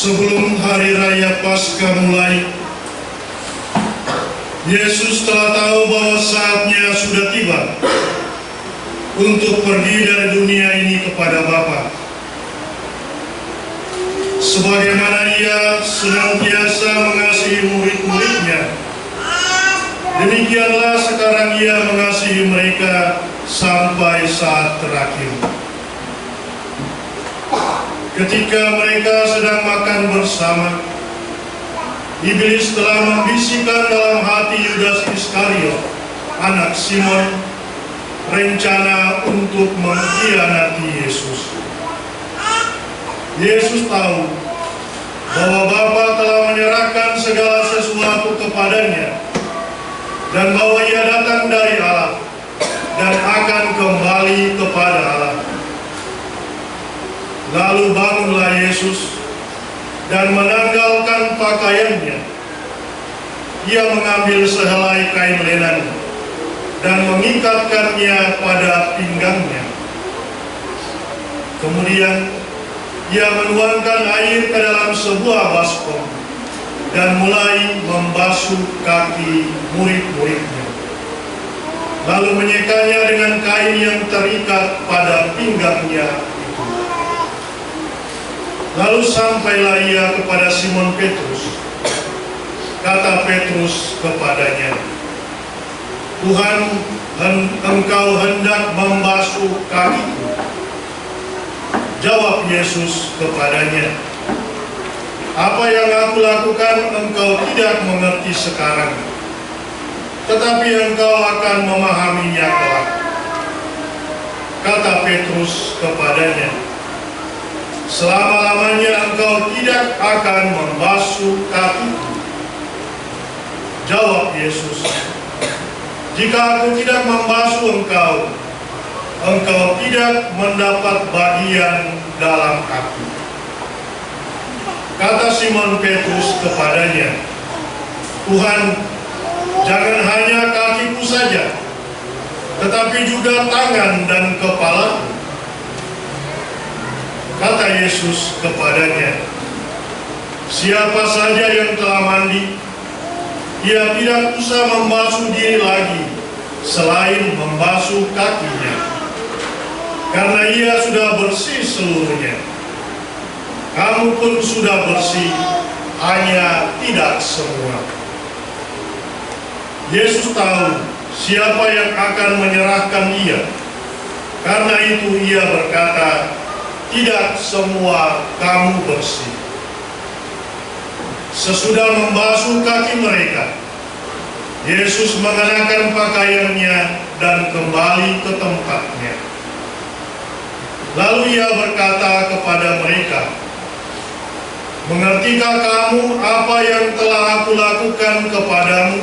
Sebelum hari raya Paskah mulai, Yesus telah tahu bahwa saatnya sudah tiba untuk pergi dari dunia ini kepada Bapa. Sebagaimana Ia senantiasa mengasihi murid-muridnya, demikianlah sekarang Ia mengasihi mereka sampai saat terakhir. Ketika mereka sedang makan bersama, Iblis telah membisikkan dalam hati Yudas Iskariot, anak Simon, rencana untuk mengkhianati Yesus. Yesus tahu bahwa Bapa telah menyerahkan segala sesuatu kepadanya dan bahwa Ia datang dari Allah dan akan kembali kepada Allah. Lalu bangunlah Yesus dan menanggalkan pakaiannya. Ia mengambil sehelai kain lenan dan mengikatkannya pada pinggangnya. Kemudian Ia menuangkan air ke dalam sebuah baskom dan mulai membasuh kaki murid-muridnya. Lalu menyekanya dengan kain yang terikat pada pinggangnya. Lalu sampailah Ia kepada Simon Petrus. Kata Petrus kepadanya, "Tuhan, Engkau hendak membasuh kakiku?" Jawab Yesus kepadanya, "Apa yang aku lakukan engkau tidak mengerti sekarang, tetapi engkau akan memahaminya kelak." Kata Petrus kepadanya, "Selama-lamanya engkau tidak akan membasuh kakiku." Jawab Yesus, "Jika aku tidak membasuh engkau, engkau tidak mendapat bagian dalam aku." Kata Simon Petrus kepadanya, "Tuhan, jangan hanya kakiku saja, tetapi juga tangan dan kepalaku." Kata Yesus kepadanya, "Siapa saja yang telah mandi, ia tidak usah membasuh diri lagi selain membasuh kakinya, karena ia sudah bersih seluruhnya. Kamu pun sudah bersih, hanya tidak semua." Yesus tahu siapa yang akan menyerahkan Ia. Karena itu Ia berkata, "Tidak semua kamu bersih." Sesudah membasuh kaki mereka, Yesus mengenakan pakaiannya dan kembali ke tempatnya. Lalu Ia berkata kepada mereka, "Mengertikah kamu apa yang telah aku lakukan kepadamu?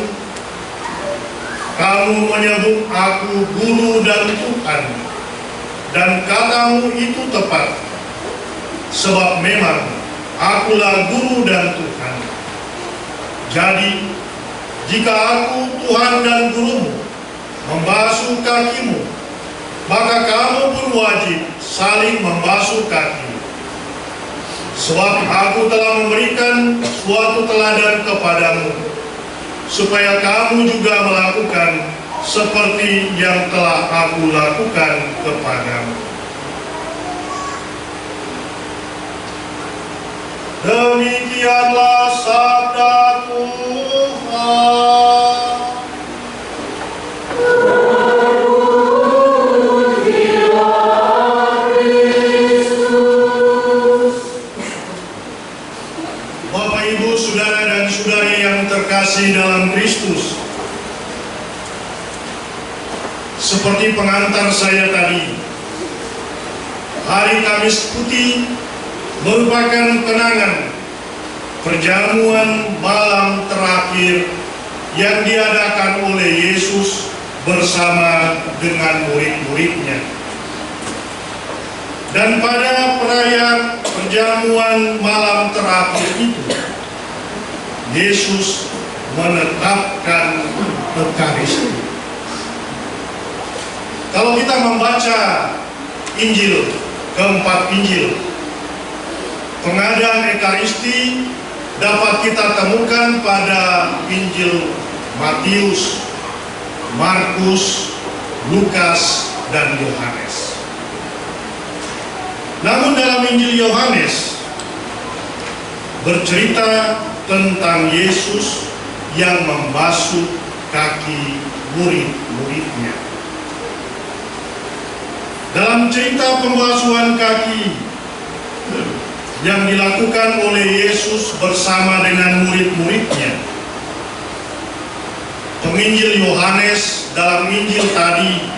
Kamu menyebut aku Guru dan Tuhan, dan katamu itu tepat, sebab memang akulah Guru dan Tuhan. Jadi, jika aku, Tuhan dan Gurumu, membasuh kakimu, maka kamu pun wajib saling membasuh kaki. Sebab aku telah memberikan suatu teladan kepadamu, supaya kamu juga melakukan seperti yang telah aku lakukan kepadamu." Demikianlah sabda Tuhan. Bapak, Ibu, Saudara dan Saudari yang terkasih dalam Kristus, seperti pengantar saya tadi, hari Kamis Putih merupakan kenangan perjamuan malam terakhir yang diadakan oleh Yesus bersama dengan murid-muridnya. Dan pada perayaan perjamuan malam terakhir itu, Yesus menetapkan Ekaristi. Kalau kita membaca Injil, keempat Injil, pengadaan Ekaristi dapat kita temukan pada Injil Matius, Markus, Lukas, dan Yohanes. Namun dalam Injil Yohanes bercerita tentang Yesus yang membasuh kaki murid-muridnya. Dalam cerita pembasuhan kaki yang dilakukan oleh Yesus bersama dengan murid-muridnya, penginjil Yohanes dalam Injil tadi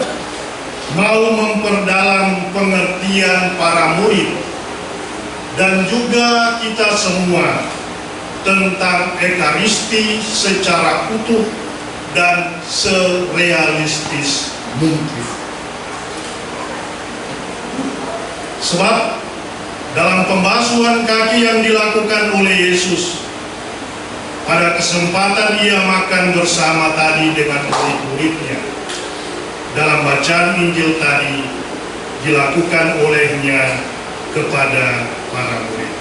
mau memperdalam pengertian para murid dan juga kita semua tentang Ekaristi secara utuh dan serealistis mungkin. Sebab dalam pembasuhan kaki yang dilakukan oleh Yesus, pada kesempatan ia makan bersama tadi dengan murid-muridnya, dalam bacaan Injil tadi dilakukan olehnya kepada para murid.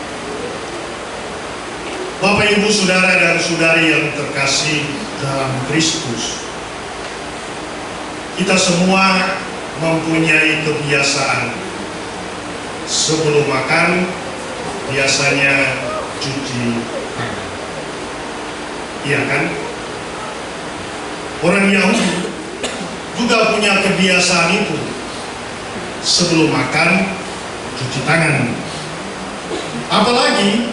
Bapak, Ibu, Saudara, dan Saudari yang terkasih dalam Kristus, kita semua mempunyai kebiasaan sebelum makan biasanya cuci tangan. Iya kan? Orang Yahudi juga punya kebiasaan itu. Sebelum makan cuci tangan. Apalagi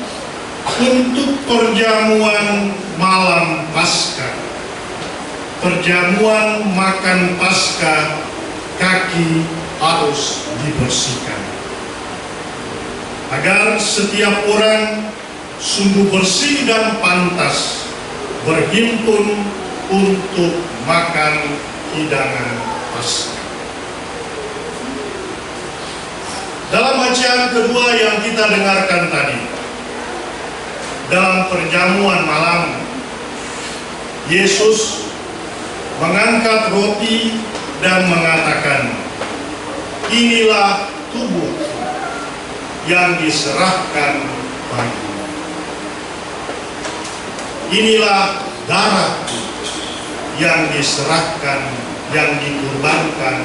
untuk perjamuan malam Paskah, perjamuan makan Paskah, kaki harus dibersihkan agar setiap orang sungguh bersih dan pantas berhimpun untuk makan hidangan Paskah. Dalam bacaan kedua yang kita dengarkan tadi, dalam perjamuan malam, Yesus mengangkat roti dan mengatakan, "Inilah tubuh yang diserahkan bagimu. Inilah darah yang diserahkan, yang dikurbankan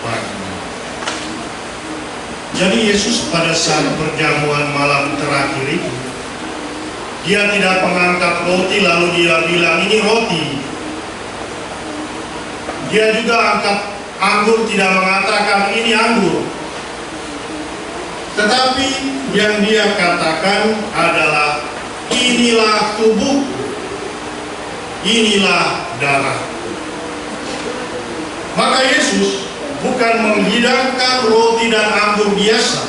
bagimu." Jadi Yesus pada saat perjamuan malam terakhir itu, dia tidak mengangkat roti lalu dia bilang, "Ini roti." Dia juga angkat anggur, tidak mengatakan, "Ini anggur." Tetapi yang dia katakan adalah, "Inilah tubuh, inilah darah." Maka Yesus bukan menghidangkan roti dan anggur biasa,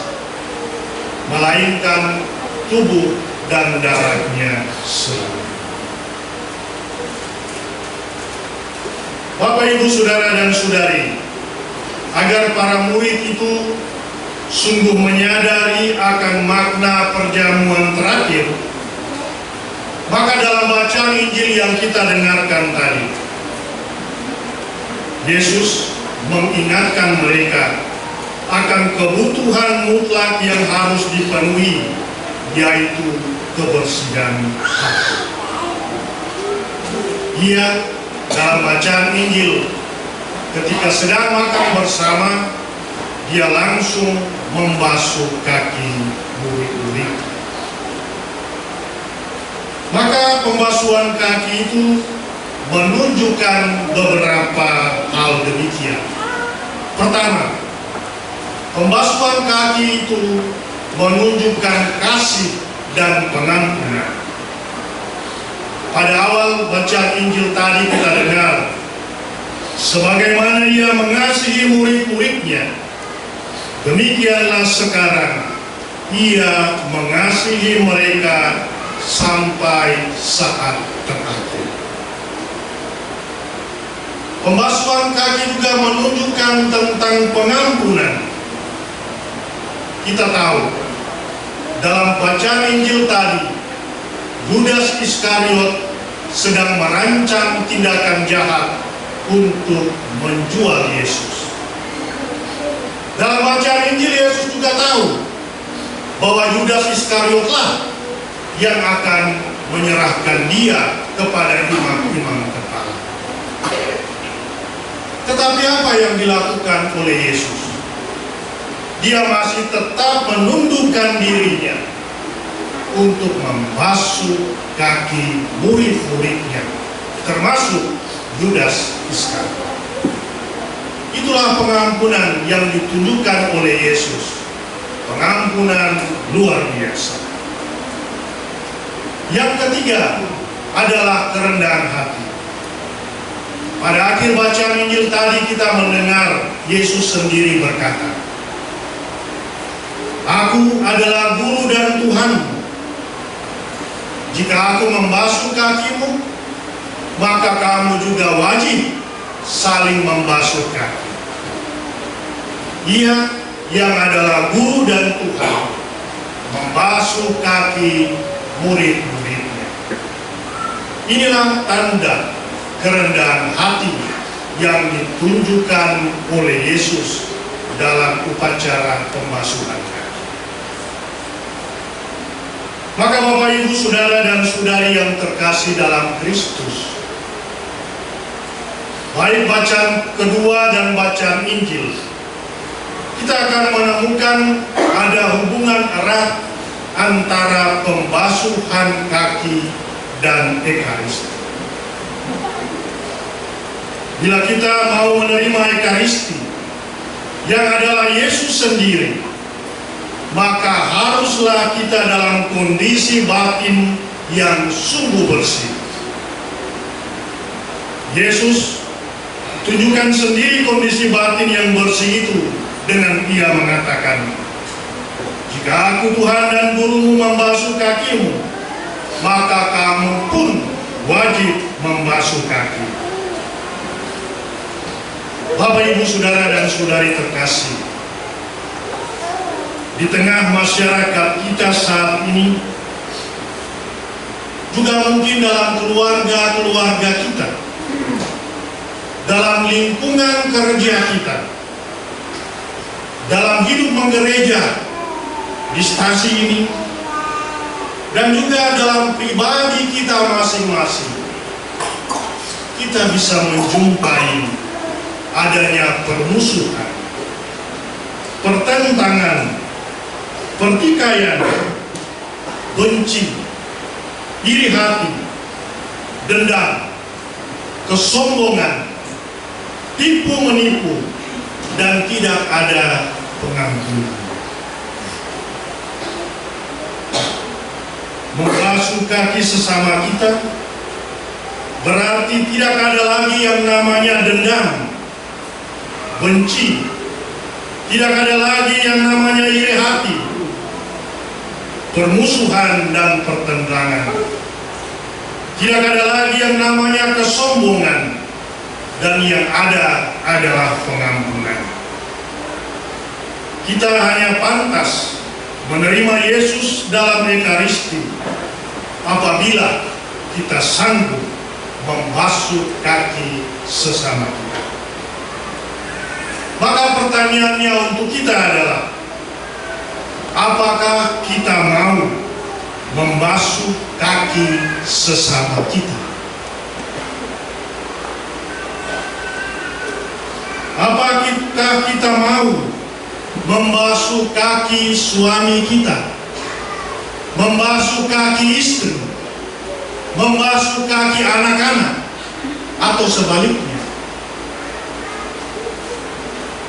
melainkan tubuh dan darahnya sendiri. Bapak, Ibu, Saudara, dan Saudari, agar para murid itu sungguh menyadari akan makna perjamuan terakhir, maka dalam bacaan Injil yang kita dengarkan tadi, Yesus mengingatkan mereka akan kebutuhan mutlak yang harus dipenuhi, yaitu kebersihan hati. Ia dalam bacaan Injil ketika sedang makan bersama, dia langsung membasuh kaki murid-murid. Maka pembasuhan kaki itu menunjukkan beberapa hal demikian. Pertama, pembasuhan kaki itu menunjukkan kasih dan pengampunan. Pada awal bacaan Injil tadi kita dengar, sebagaimana ia mengasihi murid-muridnya, demikianlah sekarang Ia mengasihi mereka sampai saat terakhir. Pembasuhan kaki juga menunjukkan tentang pengampunan. Kita tahu, dalam bacaan Injil tadi, Yudas Iskariot sedang merancang tindakan jahat untuk menjual Yesus. Dalam bacaan Injil, Yesus juga tahu bahwa Yudas Iskariotlah yang akan menyerahkan dia kepada imam-imam kepala. Tetapi apa yang dilakukan oleh Yesus? Dia masih tetap menundukkan dirinya untuk membasuh kaki murid-muridnya, termasuk Yudas Iskariot. Itulah pengampunan yang ditunjukkan oleh Yesus. Pengampunan luar biasa. Yang ketiga adalah kerendahan hati. Pada akhir bacaan Injil tadi kita mendengar Yesus sendiri berkata, "Aku adalah guru dan Tuhanmu. Jika aku membasuh kakimu, maka kamu juga wajib saling membasuh kaki." Ia yang adalah guru dan Tuhan membasuh kaki murid-muridnya. Inilah tanda kerendahan hati yang ditunjukkan oleh Yesus dalam upacara pembasuhan kaki. Maka Bapak Ibu Saudara dan Saudari yang terkasih dalam Kristus, baik bacaan kedua dan bacaan Injil, kita akan menemukan ada hubungan erat antara pembasuhan kaki dan Ekaristi. Bila kita mau menerima Ekaristi, yang adalah Yesus sendiri, maka haruslah kita dalam kondisi batin yang sungguh bersih. Yesus tunjukkan sendiri kondisi batin yang bersih itu dengan ia mengatakan, "Jika aku Tuhan dan gurumu membasuh kakimu, maka kamu pun wajib membasuh kaki." Bapak, Ibu, Saudara dan Saudari terkasih, di tengah masyarakat kita saat ini, juga mungkin dalam keluarga-keluarga kita, dalam lingkungan kerja kita, dalam hidup menggereja di stasi ini, dan juga dalam pribadi kita masing-masing, kita bisa menjumpai adanya permusuhan, pertentangan, pertikaian, benci, iri hati, dendam, kesombongan, tipu menipu, dan tidak ada pengampunan. Membasuh kaki sesama kita berarti tidak ada lagi yang namanya dendam, benci, tidak ada lagi yang namanya iri hati, permusuhan dan pertentangan. Tidak ada lagi yang namanya kesombongan, dan yang ada adalah pengampunan. Kita hanya pantas menerima Yesus dalam Ekaristi apabila kita sanggup membasuh kaki sesama kita. Maka pertanyaannya untuk kita adalah, apakah kita mau membasuh kaki sesama kita? Apakah kita mau membasuh kaki suami kita, membasuh kaki istri, membasuh kaki anak-anak, atau sebaliknya?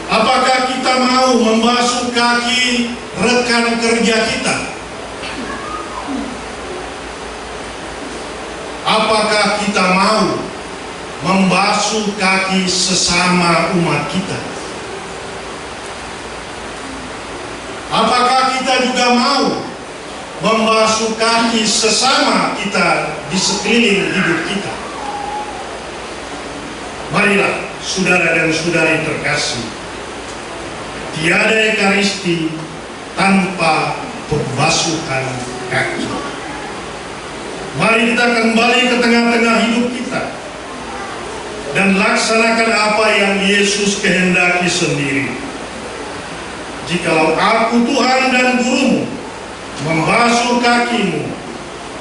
Apakah kita mau membasuh kaki rekan kerja kita? Apakah kita mau membasuh kaki sesama umat kita? Apakah kita kita juga mau membasuh kaki sesama kita di sekeliling hidup kita. Marilah saudara dan saudari terkasih, tiada Ekaristi tanpa pembasuhan kaki. Mari kita kembali ke tengah-tengah hidup kita dan laksanakan apa yang Yesus kehendaki sendiri. Jikalau aku Tuhan dan Gurumu membasuh kakimu,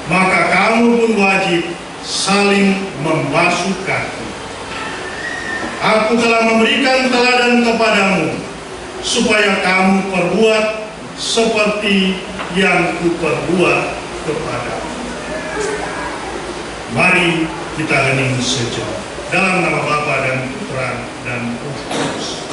maka kamu pun wajib saling membasuh kaki. Aku telah memberikan teladan kepadamu, supaya kamu perbuat seperti yang kuperbuat kepadamu. Mari kita hening sejenak. Dalam nama Bapa dan Putra dan Roh Kudus.